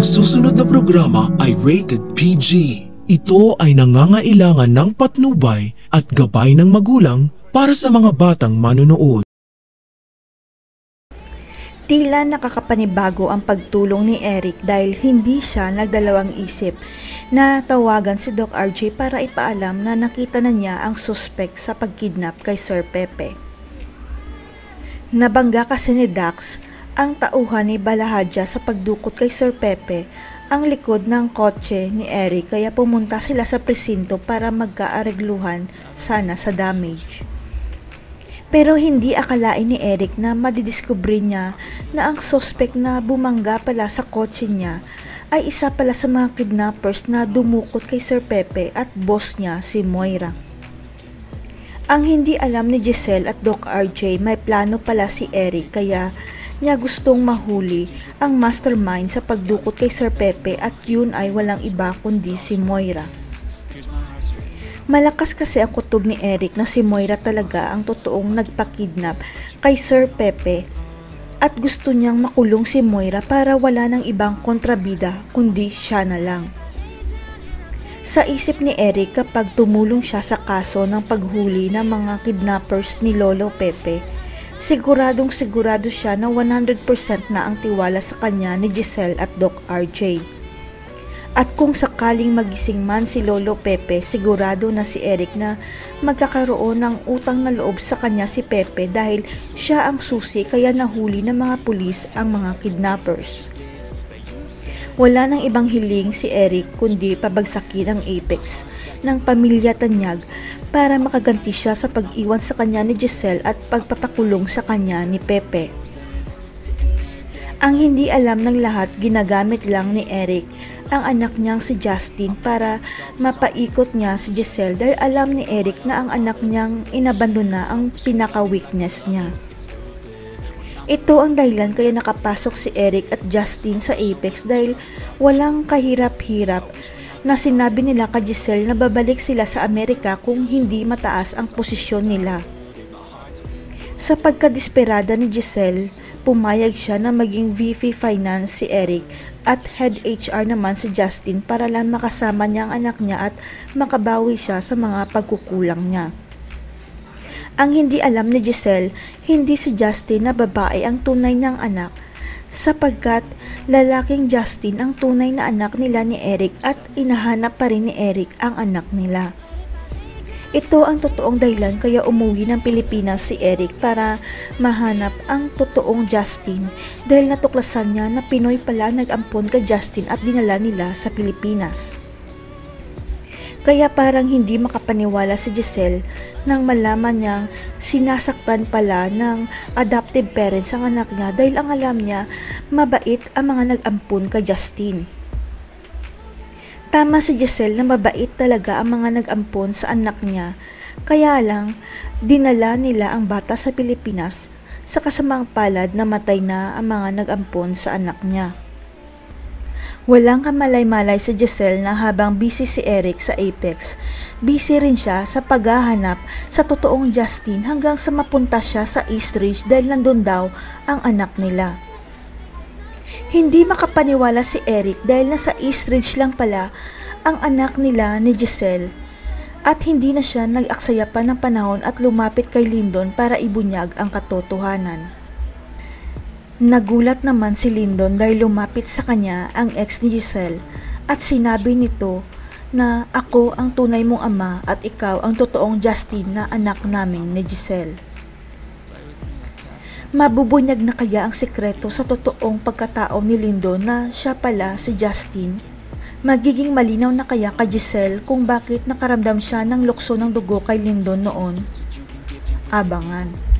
Ang susunod na programa ay rated PG. Ito ay nangangailangan ng patnubay at gabay ng magulang para sa mga batang manonood. Tila nakakapanibago ang pagtulong ni Eric dahil hindi siya nagdalawang isip na tawagan si Doc RJ para ipaalam na nakita na niya ang suspect sa pagkidnap kay Sir Pepe. Nabangga kasi ni Dax ang tauhan ni Balahadja sa pagdukot kay Sir Pepe ang likod ng kotse ni Eric kaya pumunta sila sa presinto para magkaaregluhan sana sa damage. Pero hindi akalain ni Eric na madidiskubre niya na ang suspect na bumangga pala sa kotse niya ay isa pala sa mga kidnappers na dumukot kay Sir Pepe at boss niya si Moira. Ang hindi alam ni Giselle at Doc RJ may plano pala si Eric kaya niya gustong mahuli ang mastermind sa pagdukot kay Sir Pepe at yun ay walang iba kundi si Moira. Malakas kasi ang kutob ni Eric na si Moira talaga ang totoong nagpakidnap kay Sir Pepe at gusto niyang makulong si Moira para wala ng ibang kontrabida kundi siya na lang. Sa isip ni Eric kapag tumulong siya sa kaso ng paghuli ng mga kidnappers ni Lolo Pepe, siguradong sigurado siya na 100% na ang tiwala sa kanya ni Giselle at Doc RJ. At kung sakaling magising man si Lolo Pepe, sigurado na si Eric na magkakaroon ng utang na loob sa kanya si Pepe dahil siya ang susi kaya nahuli ng mga pulis ang mga kidnappers. Wala nang ibang hiling si Eric kundi pabagsakin ang apex ng pamilya Tanyag para makaganti siya sa pag-iwan sa kanya ni Giselle at pagpapakulong sa kanya ni Pepe. Ang hindi alam ng lahat, ginagamit lang ni Eric ang anak niyang si Justin para mapaikot niya si Giselle dahil alam ni Eric na ang anak niyang inabandona ang pinaka-weakness niya. Ito ang dahilan kaya nakapasok si Eric at Justin sa Apex dahil walang kahirap-hirap na sinabi nila kay Giselle na babalik sila sa Amerika kung hindi mataas ang posisyon nila. Sa pagkadesperada ni Giselle, pumayag siya na maging VP Finance si Eric at Head HR naman si Justin para lang makasama niya ang anak niya at makabawi siya sa mga pagkukulang niya. Ang hindi alam ni Giselle, hindi si Justin na babae ang tunay niyang anak sapagkat lalaking Justin ang tunay na anak nila ni Eric at inahanap pa rin ni Eric ang anak nila. Ito ang totoong dahilan kaya umuwi ng Pilipinas si Eric para mahanap ang totoong Justin dahil natuklasan niya na Pinoy pala nag-ampon kay Justin at dinala nila sa Pilipinas. Kaya parang hindi makapaniwala si Giselle nang malaman niyang sinasaktan pala ng adoptive parents ang anak niya dahil ang alam niya mabait ang mga nag-ampon kay Justin. Tama si Giselle na mabait talaga ang mga nag-ampon sa anak niya, kaya lang dinala nila ang bata sa Pilipinas sa kasamang palad na matay na ang mga nag-ampon sa anak niya. Walang kamalay-malay si Giselle na habang busy si Eric sa Apex, busy rin siya sa paghahanap sa totoong Justin hanggang sa mapunta siya sa Eastridge dahil nandun daw ang anak nila. Hindi makapaniwala si Eric dahil nasa Eastridge lang pala ang anak nila ni Giselle at hindi na siya nag-aksaya pa ng panahon at lumapit kay Lyndon para ibunyag ang katotohanan. Nagulat naman si Lyndon dahil lumapit sa kanya ang ex ni Giselle at sinabi nito na ako ang tunay mong ama at ikaw ang totoong Justin na anak namin ni Giselle. Mabubunyag na kaya ang sikreto sa totoong pagkatao ni Lyndon na siya pala si Justin? Magiging malinaw na kaya kay Giselle kung bakit nakaramdam siya ng lukso ng dugo kay Lyndon noon? Abangan.